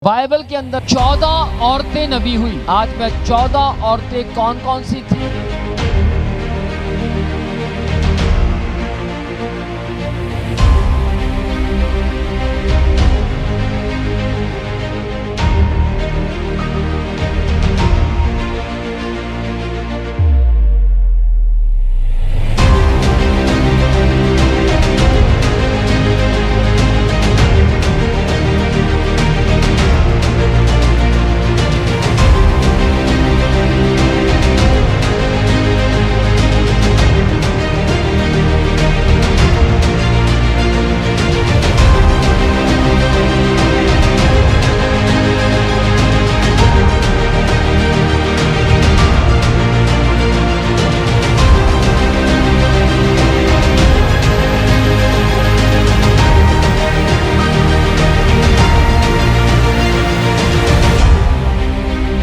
Bible के अंदर 14 औरतें नबी हुई। आज मैं 14 औरतें कौन कौन सी थी।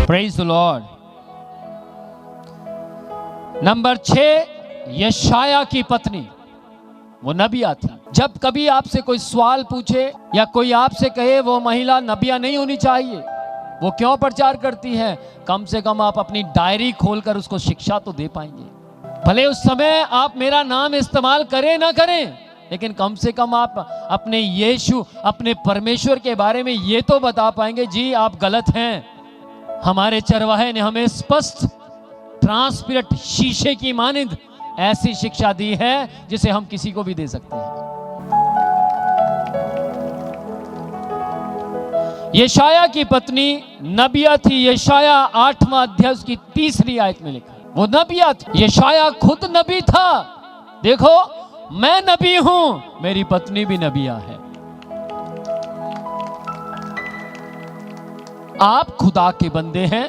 Praise the Lord. नंबर 6, यशाया की पत्नी, वो नबिया थी। जब कभी आपसे कोई सवाल पूछे या कोई आपसे कहे वो महिला नबिया नहीं होनी चाहिए, वो क्यों प्रचार करती है, कम से कम आप अपनी डायरी खोलकर उसको शिक्षा तो दे पाएंगे। भले उस समय आप मेरा नाम इस्तेमाल करें ना करें, लेकिन कम से कम आप अपने यीशु, अपने परमेश्वर के बारे में ये तो बता पाएंगे, जी आप गलत हैं। हमारे चरवाहे ने हमें स्पष्ट, ट्रांसपेरेंट, शीशे की मानिंद ऐसी शिक्षा दी है जिसे हम किसी को भी दे सकते हैं। यशाया की पत्नी नबिया थी। यशाया 8वां अध्याय की 3री आयत में लिखा, वो नबिया थी। यशाया खुद नबी था। देखो, मैं नबी हूं, मेरी पत्नी भी नबिया है। आप खुदा के बंदे हैं,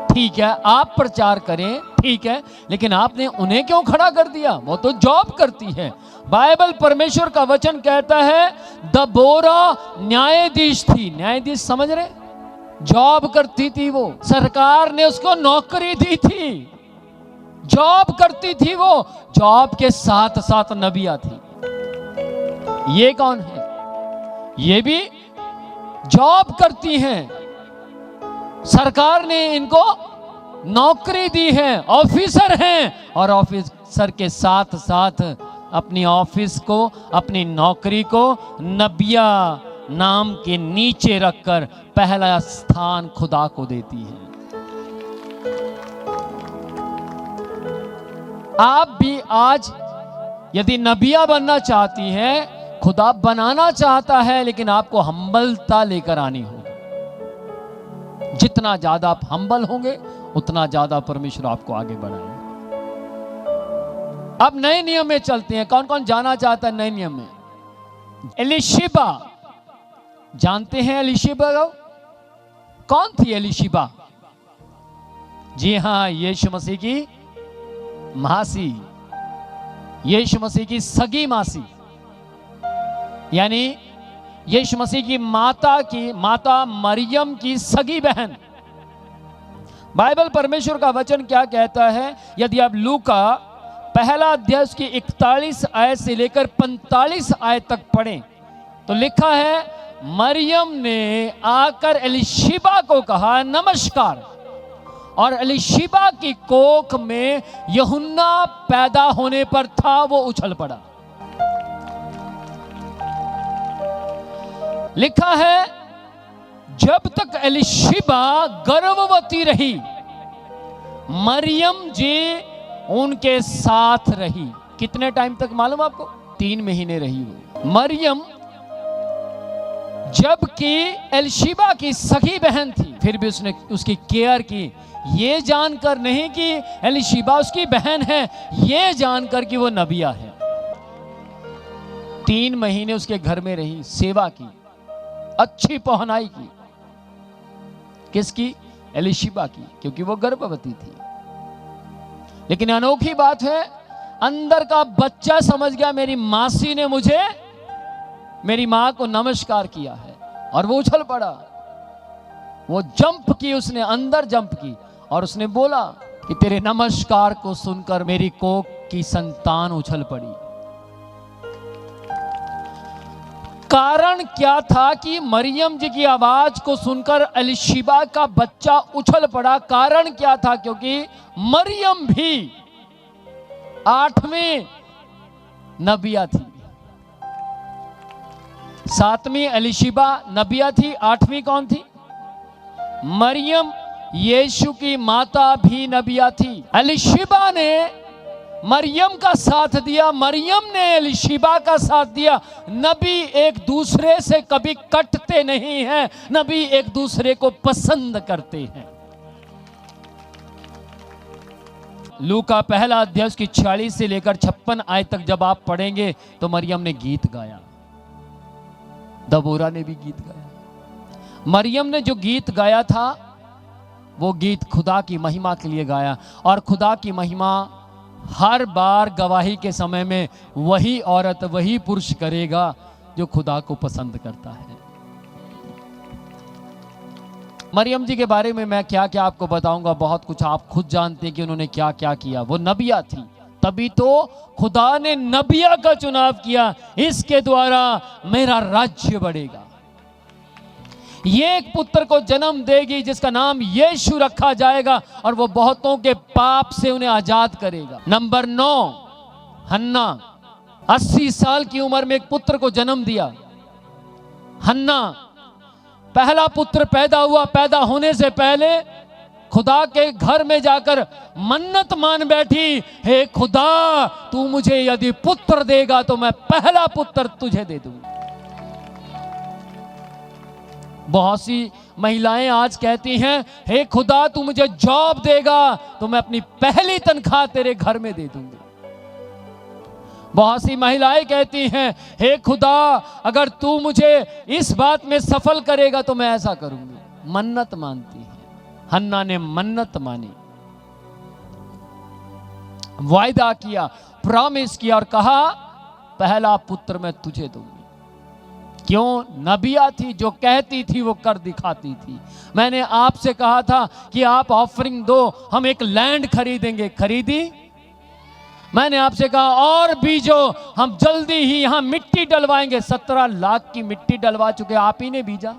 ठीक है, आप प्रचार करें, ठीक है, लेकिन आपने उन्हें क्यों खड़ा कर दिया? वो तो जॉब करती है। बाइबल, परमेश्वर का वचन कहता है दबोरा न्यायाधीश थी। न्यायाधीश समझ रहे? जॉब करती थी वो, सरकार ने उसको नौकरी दी थी, जॉब करती थी वो, जॉब के साथ साथ नबिया थी। ये कौन है? ये भी जॉब करती हैं, सरकार ने इनको नौकरी दी है, ऑफिसर हैं, और ऑफिसर के साथ साथ अपनी ऑफिस को, अपनी नौकरी को नबिया नाम के नीचे रखकर पहला स्थान खुदा को देती है। आप भी आज यदि नबिया बनना चाहती हैं, खुदा बनाना चाहता है, लेकिन आपको हम्बलता लेकर आनी होगी। जितना ज्यादा आप हम्बल होंगे, उतना ज्यादा परमेश्वर आपको आगे बढ़ाएगा। अब नए नियम में चलते हैं। कौन कौन जाना चाहता है नए नियम में? एलिशिबा, जानते हैं एलिशिबा को? कौन थी एलिशिबा? जी हां, यीशु मसीह की मासी, यीशु मसीह की सगी मासी, यानी यीशु मसीह की माता मरियम की सगी बहन। बाइबल, परमेश्वर का वचन क्या कहता है? यदि आप लूका पहला अध्याय की 41 आयत से लेकर 45 आयत तक पढ़ें तो लिखा है, मरियम ने आकर एलिशिबा को कहा नमस्कार, और एलिशिबा की कोख में यूहन्ना पैदा होने पर था, वो उछल पड़ा। लिखा है, जब तक एलिशिबा गर्भवती रही, मरियम जी उनके साथ रही। कितने टाइम तक मालूम आपको? 3 महीने रही वो मरियम, जबकि एलिशिबा की सगी बहन थी, फिर भी उसने उसकी केयर की, ये जानकर नहीं कि एलिशिबा उसकी बहन है, ये जानकर कि वो नबिया है। 3 महीने उसके घर में रही, सेवा की, अच्छी पहनाई की। किसकी? एलिशिबा की, क्योंकि वो गर्भवती थी। लेकिन अनोखी बात है, अंदर का बच्चा समझ गया, मेरी मासी ने मुझे, मेरी मां को नमस्कार किया है, और वो उछल पड़ा। वो जंप की, उसने अंदर जंप की, और उसने बोला कि तेरे नमस्कार को सुनकर मेरी कोख की संतान उछल पड़ी। कारण क्या था कि मरियम जी की आवाज को सुनकर एलिशिबा का बच्चा उछल पड़ा? कारण क्या था? क्योंकि मरियम भी 8वीं नबिया थी। 7वीं एलिशिबा नबिया थी, 8वीं कौन थी? मरियम यीशु की माता भी नबिया थी। एलिशिबा ने मरियम का साथ दिया, मरियम ने एलिशिबा का साथ दिया। नबी एक दूसरे से कभी कटते नहीं हैं, नबी एक दूसरे को पसंद करते हैं। लूका पहला अध्याय की 46 से लेकर 56 आयत तक जब आप पढ़ेंगे तो मरियम ने गीत गाया, दबोरा ने भी गीत गाया। मरियम ने जो गीत गाया था वो गीत खुदा की महिमा के लिए गाया, और खुदा की महिमा हर बार गवाही के समय में वही औरत, वही पुरुष करेगा जो खुदा को पसंद करता है। मरियम जी के बारे में मैं क्या क्या आपको बताऊंगा, बहुत कुछ आप खुद जानते हैं कि उन्होंने क्या क्या किया। वो नबिया थी, तभी तो खुदा ने नबिया का चुनाव किया, इसके द्वारा मेरा राज्य बढ़ेगा। ये एक पुत्र को जन्म देगी जिसका नाम यीशु रखा जाएगा, और वो बहुतों के पाप से उन्हें आजाद करेगा। नंबर 9, हन्ना 80 साल की उम्र में एक पुत्र को जन्म दिया। हन्ना पहला पुत्र पैदा हुआ, पैदा होने से पहले खुदा के घर में जाकर मन्नत मान बैठी, हे खुदा तू मुझे यदि पुत्र देगा तो मैं पहला पुत्र तुझे दे दूंगा। बहुत सी महिलाएं आज कहती हैं, हे खुदा तू मुझे जॉब देगा तो मैं अपनी पहली तनख्वाह तेरे घर में दे दूंगी। बहुत सी महिलाएं कहती हैं, हे खुदा अगर तू मुझे इस बात में सफल करेगा तो मैं ऐसा करूंगी। मन्नत मानती है। हन्ना ने मन्नत मानी, वायदा किया, प्रॉमिस किया और कहा पहला पुत्र मैं तुझे दूंगी। क्यों? नबिया थी, जो कहती थी वो कर दिखाती थी। मैंने आपसे कहा था कि आप ऑफरिंग दो, हम एक लैंड खरीदेंगे, खरीदी? मैंने आपसे कहा और बीजो, हम जल्दी ही यहां मिट्टी डलवाएंगे। 17 लाख की मिट्टी डलवा चुके, आप ही ने बीजा,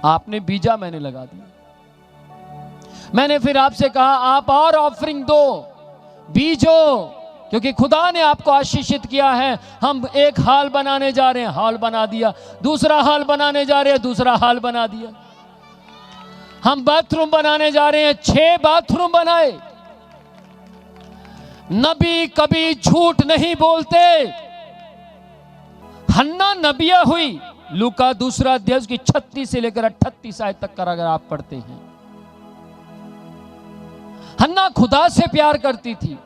आपने बीजा, मैंने लगा दिया। मैंने फिर आपसे कहा आप और ऑफरिंग दो, बीजो, क्योंकि खुदा ने आपको आशीषित किया है। हम एक हाल बनाने जा रहे हैं, हाल बना दिया। दूसरा हाल बनाने जा रहे हैं, दूसरा हाल बना दिया। हम बाथरूम बनाने जा रहे हैं, 6 बाथरूम बनाए। नबी कभी झूठ नहीं बोलते। हन्ना नबिया हुई। लूका दूसरा अध्याय की 36 से लेकर 38 आयत तक अगर आप पढ़ते हैं, हन्ना खुदा से प्यार करती थी।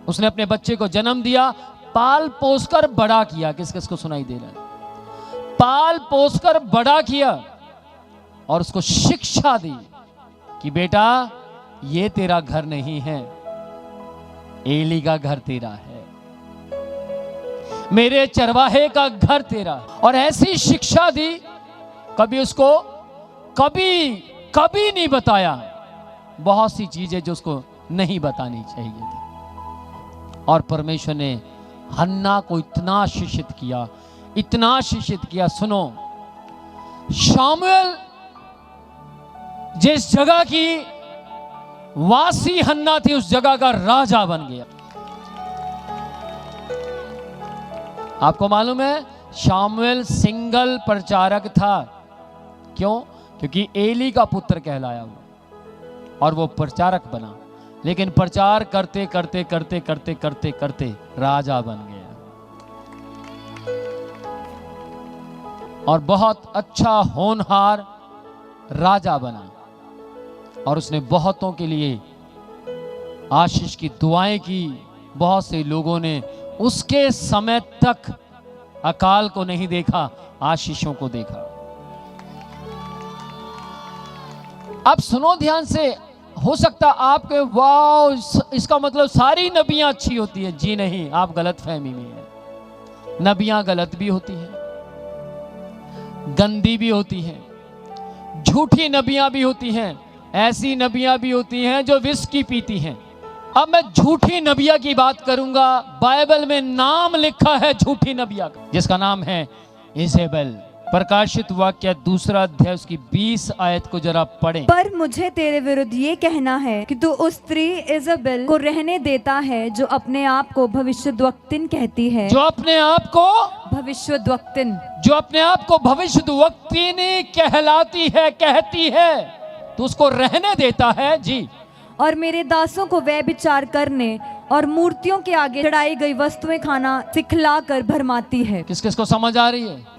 उसने अपने बच्चे को जन्म दिया, पाल पोसकर बड़ा किया। किस किस को सुनाई दे रहा है? पाल पोसकर बड़ा किया और उसको शिक्षा दी कि बेटा ये तेरा घर नहीं है, एली का घर तेरा है, मेरे चरवाहे का घर तेरा। और ऐसी शिक्षा दी, कभी उसको कभी नहीं बताया। बहुत सी चीजें जो उसको नहीं बतानी चाहिए थी। और परमेश्वर ने हन्ना को इतना शिक्षित किया, इतना शिक्षित किया। सुनो, शामुएल जिस जगह की वासी हन्ना थी उस जगह का राजा बन गया। आपको मालूम है शामुएल सिंगल प्रचारक था। क्यों? क्योंकि एली का पुत्र कहलाया हुआ और वो प्रचारक बना, लेकिन प्रचार करते करते करते करते करते करते राजा बन गया और बहुत अच्छा होनहार राजा बना। और उसने बहुतों के लिए आशीष की दुआएं की। बहुत से लोगों ने उसके समय तक अकाल को नहीं देखा, आशीषों को देखा। अब सुनो ध्यान से, हो सकता आपके वाह इसका मतलब सारी नबियां अच्छी होती है। जी नहीं, आप गलत फहमी में हैं। नबियां गलत भी होती हैं, गंदी भी होती हैं, झूठी नबियां भी होती हैं, ऐसी नबियां भी होती हैं जो विस्की पीती हैं। अब मैं झूठी नबिया की बात करूंगा। बाइबल में नाम लिखा है झूठी नबिया का, जिसका नाम है इजेबेल। प्रकाशित वाक्य 2 अध्याय उसकी 20 आयत को जरा पढ़ें। पर मुझे तेरे विरुद्ध ये कहना है कि तू उस स्त्री इजेबेल को रहने देता है जो अपने आप को भविष्यद्वक्तिन कहती है। जो अपने आप को भविष्यद्वक्तिन, जो अपने आप को भविष्यद्वक्तिनी कहलाती है, कहती है, तो उसको रहने देता है जी। और मेरे दासों को व्यभिचार करने और मूर्तियों के आगे चढ़ाई गई वस्तुएं खाना सिखलाकर भरमाती है। किस किस को समझ आ रही है?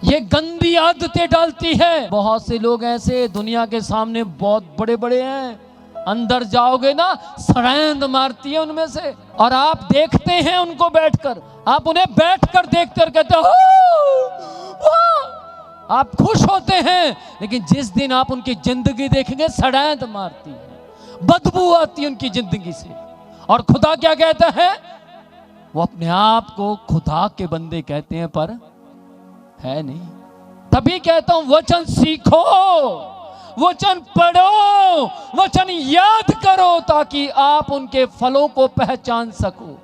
ये गंदी आदतें डालती है। बहुत से लोग ऐसे दुनिया के सामने बहुत बड़े बड़े हैं, अंदर जाओगे ना सड़ैंद मारती है उनमें से, और आप देखते हैं उनको बैठकर, आप उन्हें बैठकर देखते और कहते हो आप खुश होते हैं, लेकिन जिस दिन आप उनकी जिंदगी देखेंगे सड़ैंद मारती है, बदबू आती है उनकी जिंदगी से। और खुदा क्या कहता है? वो अपने आप को खुदा के बंदे कहते हैं, पर है नहीं। तभी कहता हूं वचन सीखो, वचन पढ़ो, वचन याद करो, ताकि आप उनके फलों को पहचान सको।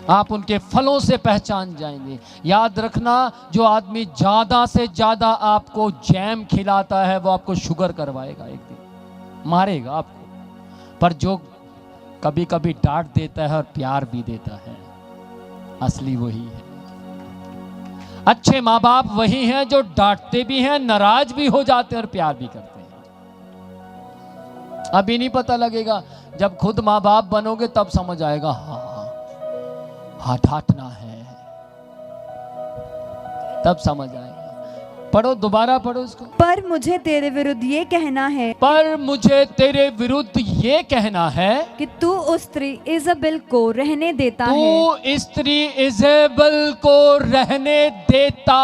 आप उनके फलों से पहचान जाएंगे। याद रखना, जो आदमी ज्यादा से ज्यादा आपको जैम खिलाता है वो आपको शुगर करवाएगा, एक दिन मारेगा आपको। पर जो कभी कभी डांट देता है और प्यार भी देता है, असली वही है। अच्छे माँ बाप वही हैं जो डांटते भी हैं, नाराज भी हो जाते हैं और प्यार भी करते हैं। अभी नहीं पता लगेगा, जब खुद माँ बाप बनोगे तब समझ आएगा। हाँ डांटना है, तब समझ आएगा। पढ़ो, दोबारा पढ़ो इसको। पर मुझे तेरे विरुद्ध ये कहना है, पर मुझे तेरे विरुद्ध ये कहना है कि तू उस स्त्री इजेबेल को रहने देता है। तू स्त्री इजेबेल को रहने देता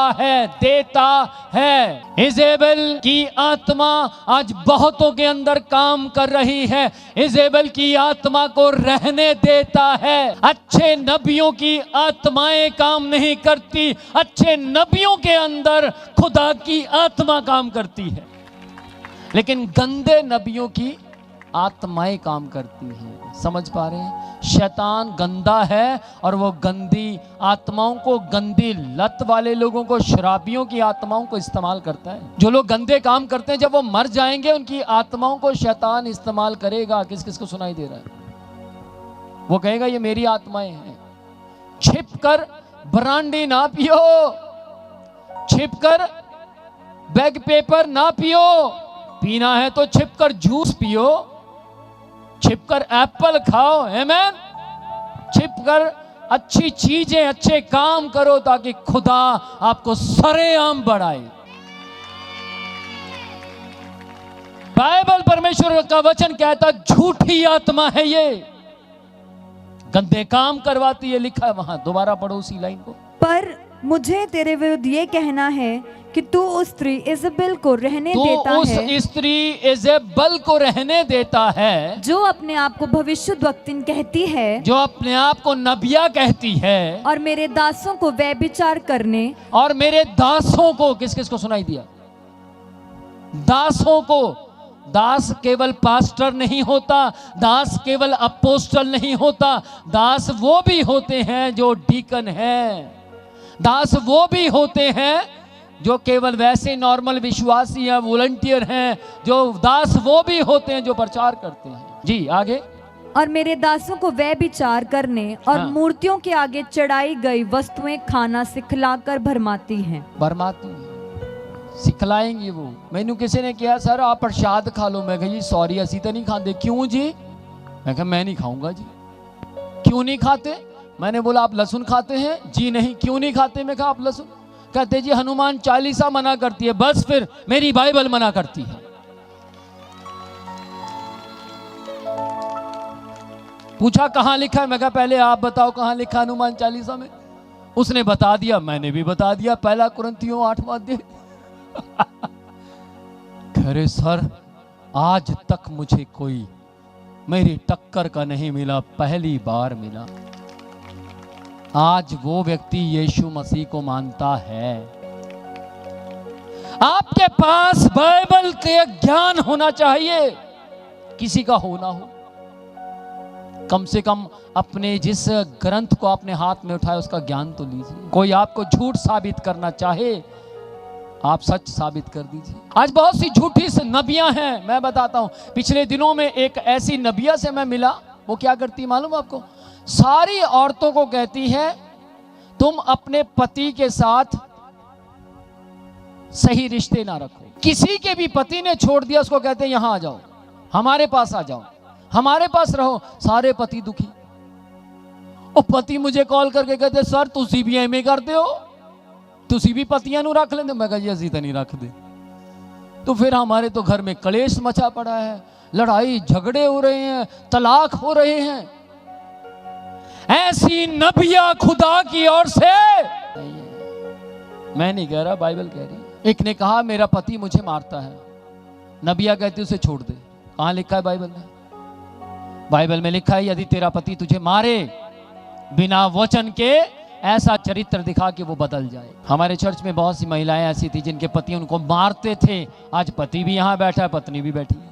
है। इजेबेल की आत्मा आज बहुतों के अंदर काम कर रही है। इजेबेल की आत्मा को रहने देता है। अच्छे नबियों की आत्माएं काम नहीं करती, अच्छे नबियों के अंदर खुदा की आत्मा काम करती है, लेकिन गंदे नबियों की आत्माएं काम करती हैं। समझ पा रहे हैं? शैतान गंदा है और वो गंदी आत्माओं को, गंदी लत वाले लोगों को, शराबियों की आत्माओं को इस्तेमाल करता है। जो लोग गंदे काम करते हैं, जब वो मर जाएंगे उनकी आत्माओं को शैतान इस्तेमाल करेगा। किस किस को सुनाई दे रहा है? वो कहेगा ये मेरी आत्माएं हैं। छिपकर ब्रांडी ना पियो, छिपकर बैग पेपर ना पियो, पीना है तो छिपकर जूस पियो, छिपकर एप्पल खाओ, आमीन। छिपकर अच्छी चीजें, अच्छे काम करो, ताकि खुदा आपको सरेआम बढ़ाए। बाइबल परमेश्वर का वचन कहता झूठी आत्मा है ये, गंदे काम करवाती है, लिखा है वहां। दोबारा पढ़ो उसी लाइन को। पर मुझे तेरे विरुद्ध ये कहना है कि तू उस स्त्री इजेबेल को रहने देता है, उस स्त्री इजेबेल को रहने देता है, जो अपने आप को भविष्यद्वक्तिन कहती है, जो अपने आप को नबिया कहती है, और मेरे दासों को व्यभिचार करने, और मेरे दासों को, किस किस को सुनाई दिया? दासों को। दास केवल पास्टर नहीं होता, दास केवल अपोस्टल नहीं होता, दास वो भी होते हैं जो डीकन हैं, दास वो भी होते हैं जो केवल वैसे नॉर्मल विश्वासी हैं, वॉलंटियर हैं, जो दास वो भी होते हैं जो प्रचार करते हैं। जी आगे। और मेरे दासों को व्यभिचार करने और मूर्तियों के आगे चढ़ाई गई वस्तुएं खाना सिखलाकर भरमाती हैं। भरमाती हैं, सिखलाएंगे वो। मैंने किसी ने किया, सर आप प्रसाद खा लो। मैं कहा जी सॉरी, असी तो नहीं खाते। क्यों जी? मैं कहा मैं नहीं खाऊंगा जी। क्यों नहीं खाते? मैंने बोला आप लहसुन खाते हैं? जी नहीं। क्यों नहीं खाते? मैं कहा आप लहसुन। कहते जी हनुमान चालीसा मना करती है। बस फिर मेरी बाइबल मना करती है। पूछा कहां लिखा है? मैं कहा पहले आप बताओ कहां लिखा है हनुमान चालीसा में। उसने बता दिया, मैंने भी बता दिया, 1 कुरिन्थियों 8वां अध्याय। खरे सर आज तक मुझे कोई मेरी टक्कर का नहीं मिला, पहली बार मिला। आज वो व्यक्ति यीशु मसीह को मानता है। आपके पास बाइबल के ज्ञान होना चाहिए किसी का हो ना हो, कम से कम अपने जिस ग्रंथ को आपने हाथ में उठाया उसका ज्ञान तो लीजिए। कोई आपको झूठ साबित करना चाहे, आप सच साबित कर दीजिए। आज बहुत सी झूठी नबियां हैं, मैं बताता हूं। पिछले दिनों में एक ऐसी नबिया से मैं मिला, वो क्या करती मालूम आपको? सारी औरतों को कहती है तुम अपने पति के साथ सही रिश्ते ना रखो। किसी के भी पति ने छोड़ दिया, उसको कहते हैं यहां आ जाओ, हमारे पास आ जाओ, हमारे पास रहो। सारे पति दुखी। और पति मुझे कॉल करके कहते सर तुसी भी एम करते हो, तुसी भी पतियां नू रख लेंदे। मैं कहा जी असी तो नहीं रखते। तो फिर हमारे तो घर में कलेश मचा पड़ा है, लड़ाई झगड़े हो रहे हैं, तलाक हो रहे हैं। ऐसी नबिया खुदा की ओर से, मैं नहीं कह रहा, बाइबल कह रही है। एक ने कहा मेरा पति मुझे मारता है, नबिया कहती उसे छोड़ दे। कहां लिखा है बाइबल में? बाइबल में लिखा है यदि तेरा पति तुझे मारे बिना वचन के, ऐसा चरित्र दिखा कि वो बदल जाए। हमारे चर्च में बहुत सी महिलाएं ऐसी थी जिनके पति उनको मारते थे। आज पति भी यहां बैठा है, पत्नी भी बैठी है,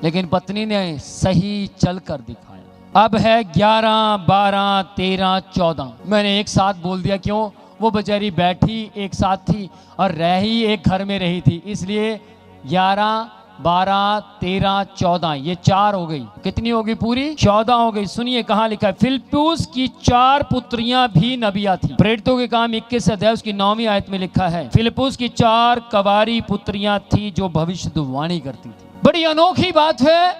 लेकिन पत्नी ने सही चलकर दिखाया। अब है 11, 12, 13, 14। मैंने एक साथ बोल दिया, क्यों? वो बेचारी बैठी एक साथ थी और रह ही एक घर में रही थी, इसलिए 11, 12, 13, 14 ये 4 हो गई। कितनी होगी पूरी? 14 हो गई। सुनिए कहां लिखा है। फिलिप्पुस की 4 पुत्रियां भी नबिया थी। प्रेरितों के काम 21 अध्याय उसकी 9वीं आयत में लिखा है फिलिप्पुस की 4 कवारी पुत्रियां थी जो भविष्यवाणी करती थी। बड़ी अनोखी बात है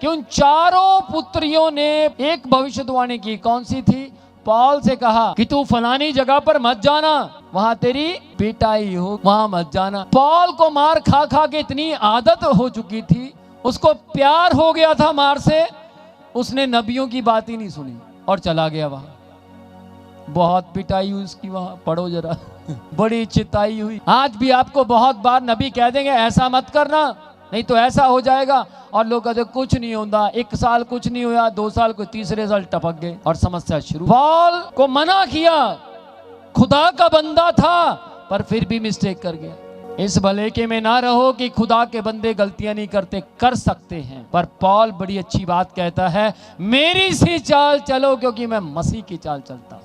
कि उन चारों पुत्रियों ने एक भविष्यवाणी की। कौन सी थी? पॉल से कहा कि तू फलानी जगह पर मत जाना, वहां तेरी पिटाई हो, वहां मत जाना। पॉल को मार खा खा के इतनी आदत हो चुकी थी, उसको प्यार हो गया था मार से, उसने नबियों की बात ही नहीं सुनी और चला गया वहां। बहुत पिटाई हुई उसकी, वहां पढ़ो जरा बड़ी चिताई हुई। आज भी आपको बहुत बार नबी कह देंगे ऐसा मत करना, नहीं तो ऐसा हो जाएगा, और लोग कहते कुछ नहीं होता। 1 साल कुछ नहीं हुआ, 2 साल को तीसरे साल टपक गए और समस्या शुरू। पॉल को मना किया, खुदा का बंदा था पर फिर भी मिस्टेक कर गया। इस भलेके में ना रहो कि खुदा के बंदे गलतियां नहीं करते, कर सकते हैं। पर पॉल बड़ी अच्छी बात कहता है, मेरी सी चाल चलो क्योंकि मैं मसीह की चाल चलता हूं।